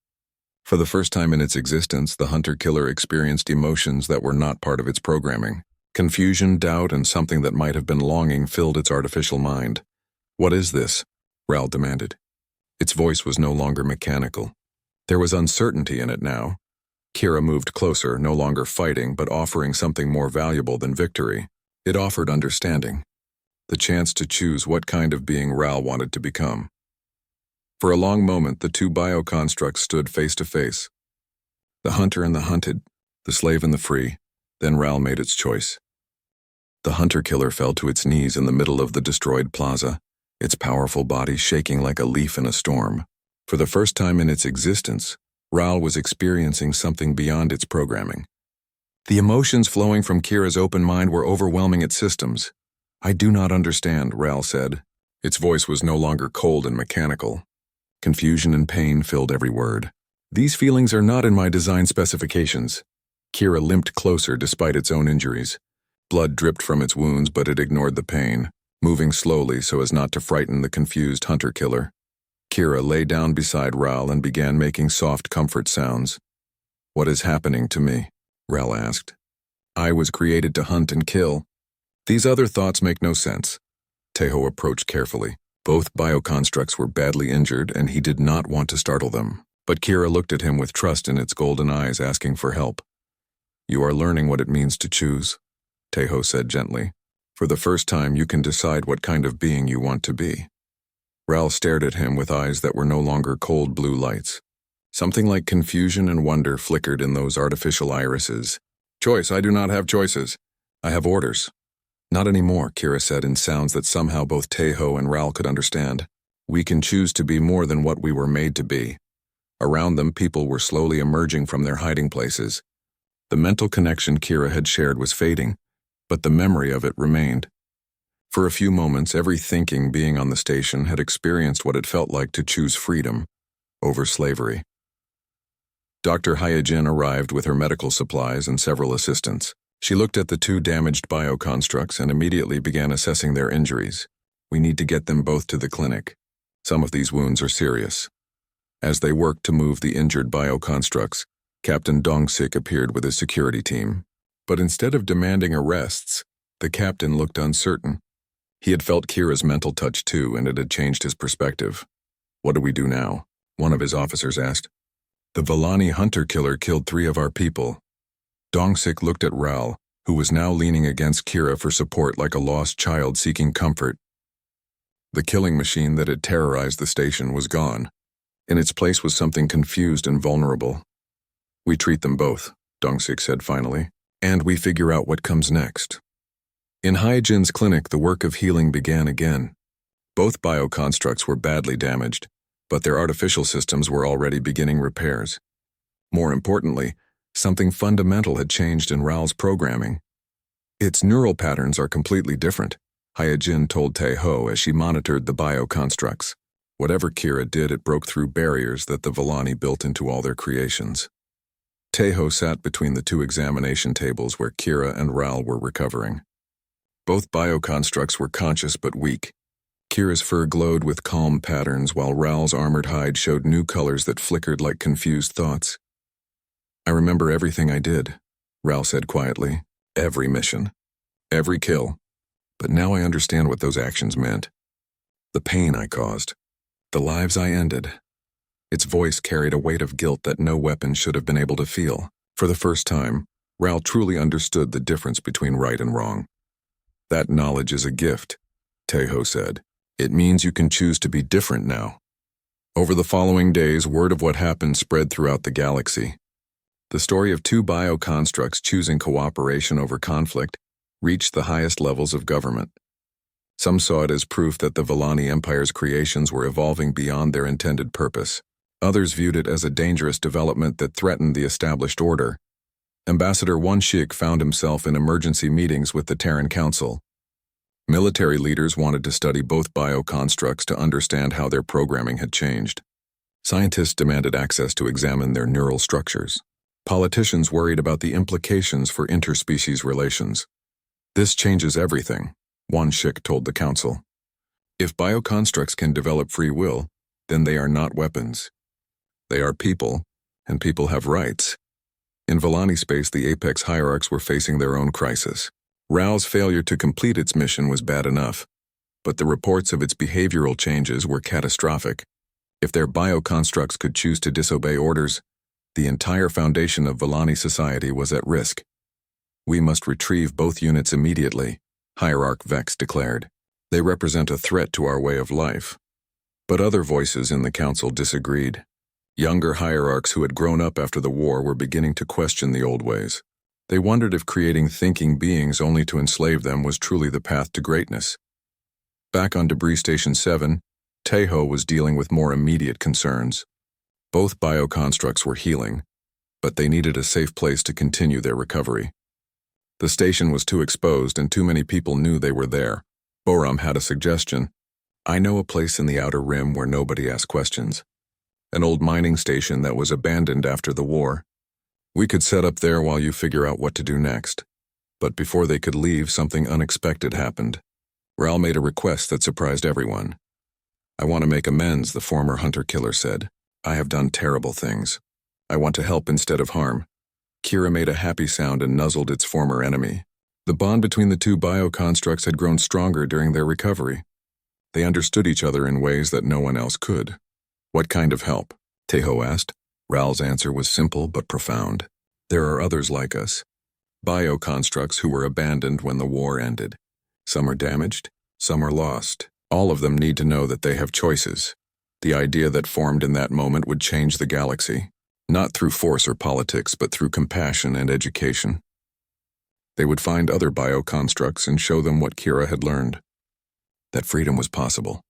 For the first time in its existence, the hunter-killer experienced emotions that were not part of its programming. Confusion, doubt, and something that might have been longing filled its artificial mind. "What is this?" Ral demanded. Its voice was no longer mechanical. There was uncertainty in it now. Kira moved closer, no longer fighting, but offering something more valuable than victory. It offered understanding, the chance to choose what kind of being Ral wanted to become. For a long moment, the two bioconstructs stood face to face. The hunter and the hunted, the slave and the free. Then Ral made its choice. The hunter-killer fell to its knees in the middle of the destroyed plaza, its powerful body shaking like a leaf in a storm. For the first time in its existence, Ral was experiencing something beyond its programming. The emotions flowing from Kira's open mind were overwhelming its systems. "I do not understand," Ral said. Its voice was no longer cold and mechanical. Confusion and pain filled every word. "These feelings are not in my design specifications." Kira limped closer despite its own injuries. Blood dripped from its wounds, but it ignored the pain, moving slowly so as not to frighten the confused hunter-killer. Kira lay down beside Ral and began making soft comfort sounds. "What is happening to me?" Ral asked. "I was created to hunt and kill. These other thoughts make no sense." Teho approached carefully. Both bioconstructs were badly injured, and he did not want to startle them. But Kira looked at him with trust in its golden eyes, asking for help. "You are learning what it means to choose," Teho said gently. "For the first time, you can decide what kind of being you want to be." Ral stared at him with eyes that were no longer cold blue lights. Something like confusion and wonder flickered in those artificial irises. "Choice, I do not have choices. I have orders." "Not anymore," Kira said in sounds that somehow both Teho and Ral could understand. "We can choose to be more than what we were made to be." Around them, people were slowly emerging from their hiding places. The mental connection Kira had shared was fading, but the memory of it remained. For a few moments, every thinking being on the station had experienced what it felt like to choose freedom over slavery. Dr. Hyojin arrived with her medical supplies and several assistants. She looked at the two damaged bioconstructs and immediately began assessing their injuries. "We need to get them both to the clinic. Some of these wounds are serious." As they worked to move the injured bioconstructs, Captain Dongsik appeared with his security team. But instead of demanding arrests, the captain looked uncertain. He had felt Kira's mental touch too, and it had changed his perspective. "What do we do now?" one of his officers asked. "The Villani hunter-killer killed 3 of our people." Dongsik looked at Ral, who was now leaning against Kira for support like a lost child seeking comfort. The killing machine that had terrorized the station was gone. In its place was something confused and vulnerable. "We treat them both," Dongsik said finally, "and we figure out what comes next." In Hyojin's clinic, the work of healing began again. Both bioconstructs were badly damaged, but their artificial systems were already beginning repairs. More importantly, something fundamental had changed in Ral's programming. "Its neural patterns are completely different," Hyojin told Teho as she monitored the bioconstructs. Whatever Kira did, it broke through barriers that the Villani built into all their creations. Teho sat between the two examination tables where Kira and Ral were recovering. Both bioconstructs were conscious but weak. Kira's fur glowed with calm patterns, while Ral's armored hide showed new colors that flickered like confused thoughts. "I remember everything I did," Ral said quietly. "Every mission. Every kill. But now I understand what those actions meant. The pain I caused. The lives I ended." Its voice carried a weight of guilt that no weapon should have been able to feel. For the first time, Ral truly understood the difference between right and wrong. "That knowledge is a gift," Teho said. "It means you can choose to be different now." Over the following days, word of what happened spread throughout the galaxy. The story of 2 bioconstructs choosing cooperation over conflict reached the highest levels of government. Some saw it as proof that the Villani Empire's creations were evolving beyond their intended purpose. Others viewed it as a dangerous development that threatened the established order. Ambassador Wonshik found himself in emergency meetings with the Terran Council. Military leaders wanted to study both bioconstructs to understand how their programming had changed. Scientists demanded access to examine their neural structures. Politicians worried about the implications for interspecies relations. "This changes everything," Wonshik told the council. "If bioconstructs can develop free will, then they are not weapons. They are people, and people have rights." In Villani space, the Apex hierarchs were facing their own crisis. RAL's failure to complete its mission was bad enough, but the reports of its behavioral changes were catastrophic. If their bioconstructs could choose to disobey orders, the entire foundation of Volani society was at risk. "We must retrieve both units immediately," Hierarch Vex declared. "They represent a threat to our way of life." But other voices in the council disagreed. Younger hierarchs who had grown up after the war were beginning to question the old ways. They wondered if creating thinking beings only to enslave them was truly the path to greatness. Back on Debris Station 7, Tejo was dealing with more immediate concerns. Both bioconstructs were healing, but they needed a safe place to continue their recovery. The station was too exposed and too many people knew they were there. Boram had a suggestion. "I know a place in the Outer Rim where nobody asks questions. An old mining station that was abandoned after the war. We could set up there while you figure out what to do next." But before they could leave, something unexpected happened. Ral made a request that surprised everyone. "I want to make amends," the former hunter-killer said. "I have done terrible things. I want to help instead of harm." Kira made a happy sound and nuzzled its former enemy. The bond between the two bioconstructs had grown stronger during their recovery. They understood each other in ways that no one else could. "What kind of help?" Tejo asked. Ral's answer was simple but profound. "There are others like us. Bioconstructs who were abandoned when the war ended. Some are damaged, some are lost. All of them need to know that they have choices. The idea that formed in that moment would change the galaxy, not through force or politics, but through compassion and education. They would find other bioconstructs and show them what Kira had learned. That freedom was possible.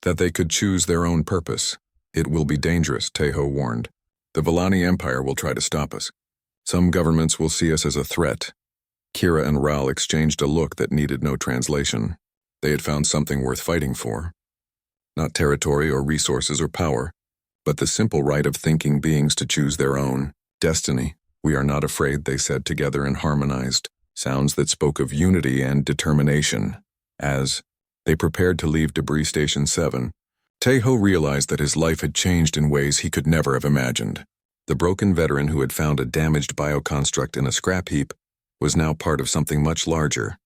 That they could choose their own purpose. It will be dangerous," Tejo warned. "The Volani Empire will try to stop us. Some governments will see us as a threat." Kira and Ral exchanged a look that needed no translation. They had found something worth fighting for. Not territory or resources or power, but the simple right of thinking beings to choose their own destiny. "We are not afraid," they said together in harmonized sounds that spoke of unity and determination. As they prepared to leave Debris Station 7, Tejo realized that his life had changed in ways he could never have imagined. The broken veteran who had found a damaged bioconstruct in a scrap heap was now part of something much larger.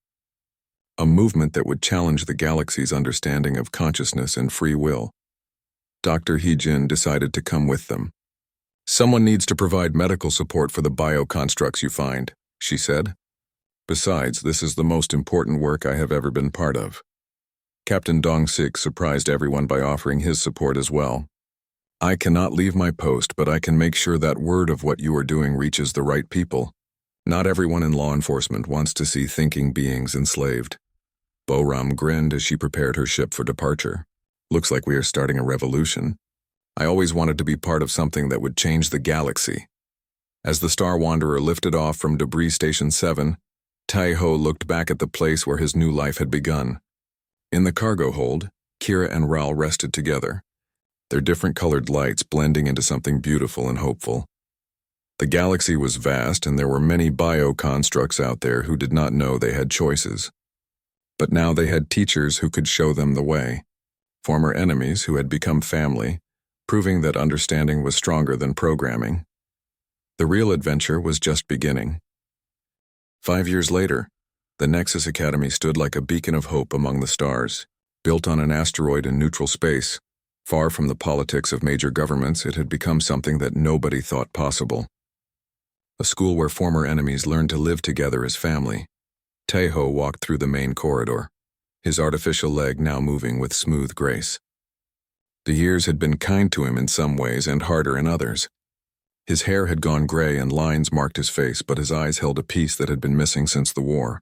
A movement that would challenge the galaxy's understanding of consciousness and free will. Dr. Heejin decided to come with them. "Someone needs to provide medical support for the bioconstructs you find," she said. "Besides, this is the most important work I have ever been part of." Captain Dong-sik surprised everyone by offering his support as well. "I cannot leave my post, but I can make sure that word of what you are doing reaches the right people. Not everyone in law enforcement wants to see thinking beings enslaved." Boram grinned as she prepared her ship for departure. "Looks like we are starting a revolution. I always wanted to be part of something that would change the galaxy." As the Star Wanderer lifted off from Debris Station 7, Tejo looked back at the place where his new life had begun. In the cargo hold, Kira and Ral rested together, their different colored lights blending into something beautiful and hopeful. The galaxy was vast, and there were many bioconstructs out there who did not know they had choices. But now they had teachers who could show them the way, former enemies who had become family, proving that understanding was stronger than programming. The real adventure was just beginning. 5 years later, the Nexus Academy stood like a beacon of hope among the stars. Built on an asteroid in neutral space, far from the politics of major governments, it had become something that nobody thought possible. A school where former enemies learned to live together as family. Tejo walked through the main corridor, his artificial leg now moving with smooth grace. The years had been kind to him in some ways and harder in others. His hair had gone gray and lines marked his face, but his eyes held a peace that had been missing since the war.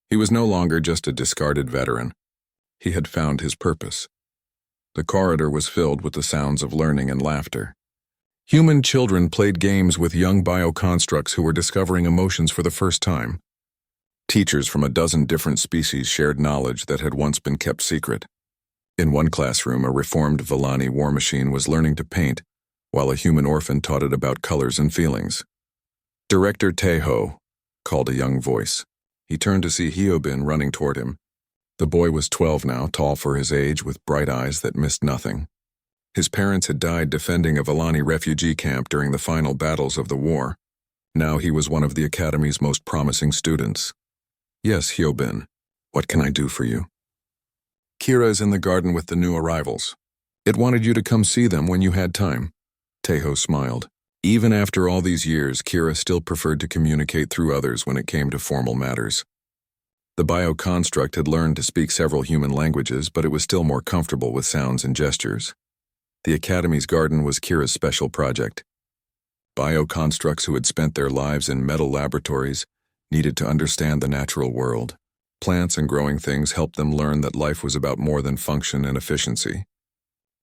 He was no longer just a discarded veteran. He had found his purpose. The corridor was filled with the sounds of learning and laughter. Human children played games with young bioconstructs who were discovering emotions for the first time. Teachers from a dozen different species shared knowledge that had once been kept secret. In one classroom, a reformed Volani war machine was learning to paint, while a human orphan taught it about colors and feelings. "Director Tejo," called a young voice. He turned to see Hyobin running toward him. The boy was 12 now, tall for his age, with bright eyes that missed nothing. His parents had died defending a Volani refugee camp during the final battles of the war. Now he was one of the Academy's most promising students. Yes, Hyobin. What can I do for you? Kira is in the garden with the new arrivals. It wanted you to come see them when you had time. Teho smiled. Even after all these years, Kira still preferred to communicate through others when it came to formal matters. The bioconstruct had learned to speak several human languages, but it was still more comfortable with sounds and gestures. The Academy's garden was Kira's special project. Bioconstructs who had spent their lives in metal laboratories needed to understand the natural world. Plants and growing things helped them learn that life was about more than function and efficiency.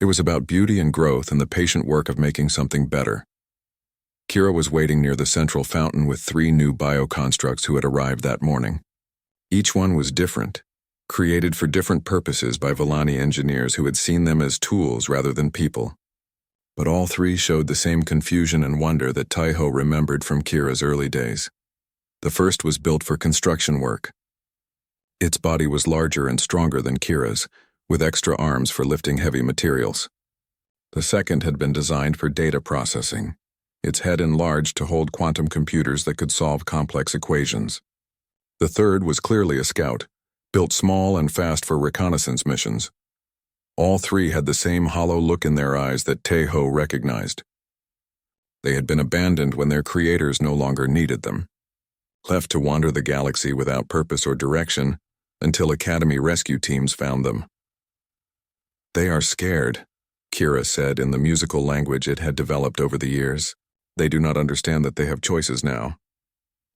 It was about beauty and growth and the patient work of making something better. Kira was waiting near the central fountain with 3 new bioconstructs who had arrived that morning. Each one was different, created for different purposes by Villani engineers who had seen them as tools rather than people. But all 3 showed the same confusion and wonder that Taiho remembered from Kira's early days. The first was built for construction work. Its body was larger and stronger than Kira's, with extra arms for lifting heavy materials. The second had been designed for data processing, its head enlarged to hold quantum computers that could solve complex equations. The third was clearly a scout, built small and fast for reconnaissance missions. All 3 had the same hollow look in their eyes that Teho recognized. They had been abandoned when their creators no longer needed them, left to wander the galaxy without purpose or direction until Academy rescue teams found them. They are scared, Kira said in the musical language it had developed over the years. They do not understand that they have choices now.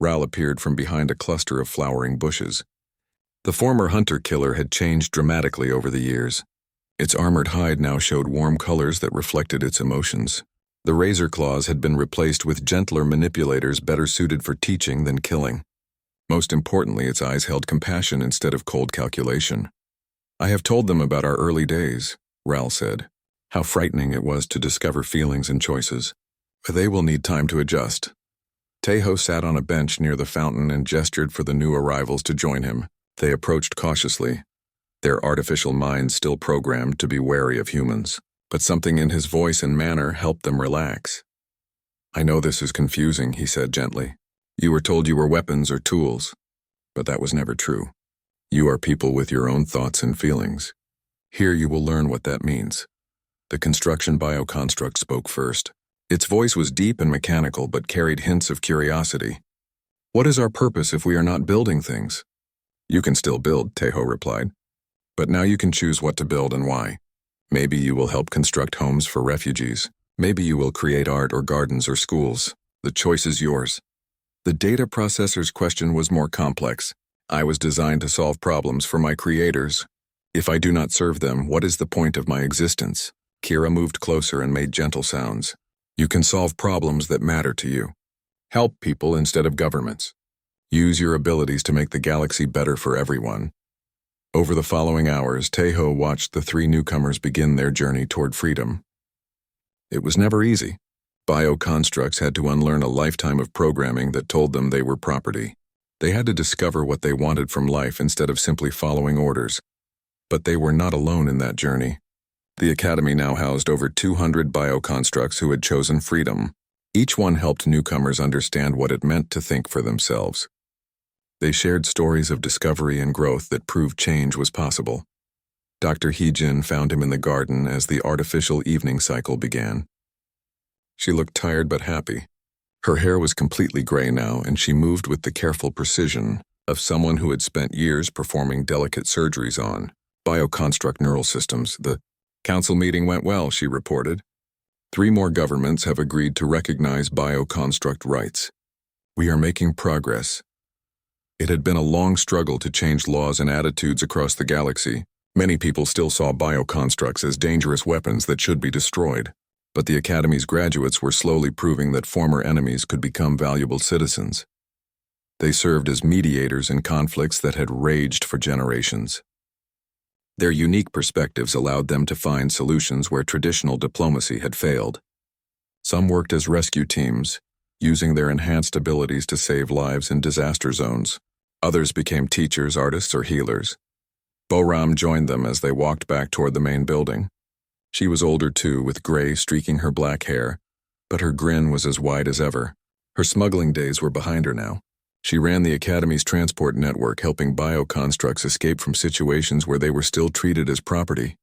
Ral appeared from behind a cluster of flowering bushes. The former hunter-killer had changed dramatically over the years. Its armored hide now showed warm colors that reflected its emotions. The razor claws had been replaced with gentler manipulators better suited for teaching than killing. Most importantly, its eyes held compassion instead of cold calculation. I have told them about our early days, Ral said. How frightening it was to discover feelings and choices. But they will need time to adjust. Teho sat on a bench near the fountain and gestured for the new arrivals to join him. They approached cautiously, their artificial minds still programmed to be wary of humans. But something in his voice and manner helped them relax. I know this is confusing, he said gently. You were told you were weapons or tools, but that was never true. You are people with your own thoughts and feelings. Here you will learn what that means. The construction bioconstruct spoke first. Its voice was deep and mechanical, but carried hints of curiosity. What is our purpose if we are not building things? You can still build, Teho replied. But now you can choose what to build and why. Maybe you will help construct homes for refugees. Maybe you will create art or gardens or schools. The choice is yours. The data processor's question was more complex. I was designed to solve problems for my creators. If I do not serve them, what is the point of my existence? Kira moved closer and made gentle sounds. You can solve problems that matter to you. Help people instead of governments. Use your abilities to make the galaxy better for everyone. Over the following hours, Teho watched the 3 newcomers begin their journey toward freedom. It was never easy. Bioconstructs had to unlearn a lifetime of programming that told them they were property. They had to discover what they wanted from life instead of simply following orders. But they were not alone in that journey. The Academy now housed over 200 bioconstructs who had chosen freedom. Each one helped newcomers understand what it meant to think for themselves. They shared stories of discovery and growth that proved change was possible. Dr. Heejin found him in the garden as the artificial evening cycle began. She looked tired but happy. Her hair was completely gray now, and she moved with the careful precision of someone who had spent years performing delicate surgeries on bioconstruct neural systems. The council meeting went well, she reported. 3 more governments have agreed to recognize bioconstruct rights. We are making progress. It had been a long struggle to change laws and attitudes across the galaxy. Many people still saw bioconstructs as dangerous weapons that should be destroyed. But the Academy's graduates were slowly proving that former enemies could become valuable citizens. They served as mediators in conflicts that had raged for generations. Their unique perspectives allowed them to find solutions where traditional diplomacy had failed. Some worked as rescue teams, using their enhanced abilities to save lives in disaster zones. Others became teachers, artists, or healers. Boram joined them as they walked back toward the main building. She was older too, with gray streaking her black hair, but her grin was as wide as ever. Her smuggling days were behind her now. She ran the Academy's transport network, helping bioconstructs escape from situations where they were still treated as property.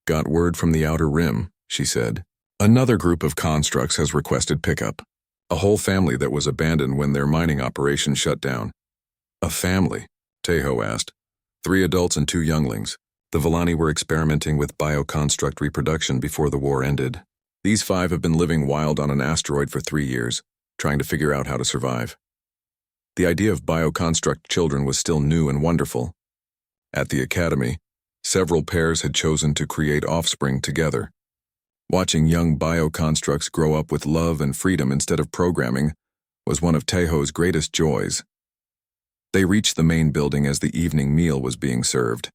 Got word from the Outer Rim, she said. Another group of constructs has requested pickup. A whole family that was abandoned when their mining operation shut down. A family? Tejo asked. 3 adults and 2 younglings. The Villani were experimenting with bioconstruct reproduction before the war ended. These 5 have been living wild on an asteroid for 3 years, trying to figure out how to survive. The idea of bioconstruct children was still new and wonderful. At the Academy, several pairs had chosen to create offspring together. Watching young bioconstructs grow up with love and freedom instead of programming was one of Tejo's greatest joys. They reached the main building as the evening meal was being served.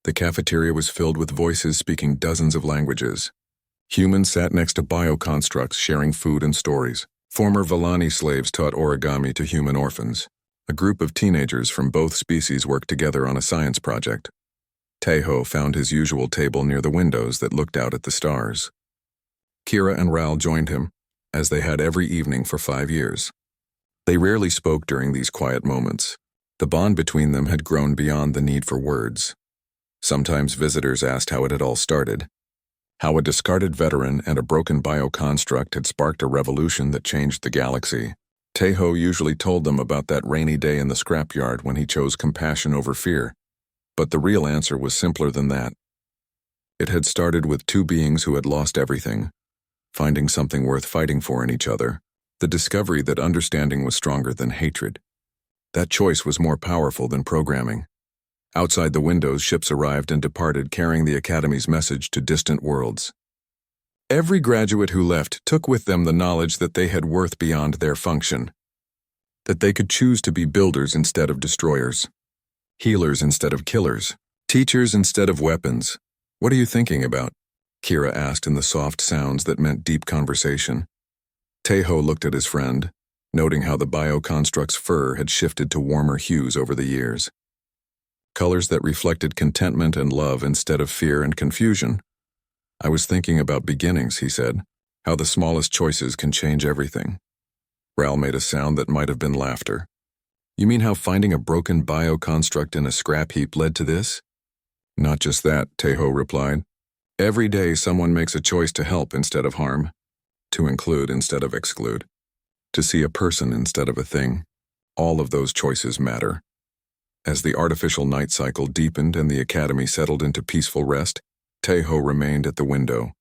The cafeteria was filled with voices speaking dozens of languages. Humans sat next to bioconstructs, sharing food and stories. Former Villani slaves taught origami to human orphans. A group of teenagers from both species worked together on a science project. Tejo found his usual table near the windows that looked out at the stars. Kira and Ral joined him, as they had every evening for 5 years. They rarely spoke during these quiet moments. The bond between them had grown beyond the need for words. Sometimes visitors asked how it had all started, how a discarded veteran and a broken bioconstruct had sparked a revolution that changed the galaxy. Tejo usually told them about that rainy day in the scrapyard when he chose compassion over fear. But the real answer was simpler than that. It had started with 2 beings who had lost everything, finding something worth fighting for in each other, the discovery that understanding was stronger than hatred. That choice was more powerful than programming. Outside the windows, ships arrived and departed, carrying the Academy's message to distant worlds. Every graduate who left took with them the knowledge that they had worth beyond their function, that they could choose to be builders instead of destroyers, healers instead of killers, teachers instead of weapons. What are you thinking about? Kira asked in the soft sounds that meant deep conversation. Tejo looked at his friend, noting how the bioconstruct's fur had shifted to warmer hues over the years. Colors that reflected contentment and love instead of fear and confusion. I was thinking about beginnings, he said, how the smallest choices can change everything. Ral made a sound that might have been laughter. You mean how finding a broken bioconstruct in a scrap heap led to this? Not just that, Tejo replied. Every day someone makes a choice to help instead of harm, to include instead of exclude, to see a person instead of a thing. All of those choices matter. As the artificial night cycle deepened and the Academy settled into peaceful rest, Tejo remained at the window.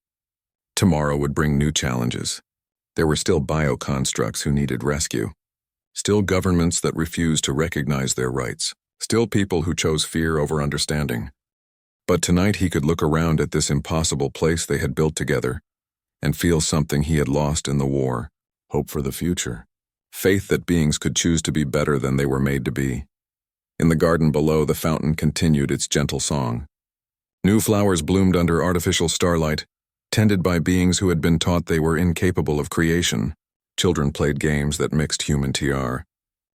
Tomorrow would bring new challenges. There were still bioconstructs who needed rescue. Still governments that refused to recognize their rights. Still people who chose fear over understanding. But tonight he could look around at this impossible place they had built together and feel something he had lost in the war. Hope for the future. Faith that beings could choose to be better than they were made to be. In the garden below, the fountain continued its gentle song. New flowers bloomed under artificial starlight, tended by beings who had been taught they were incapable of creation. Children played games that mixed human TR.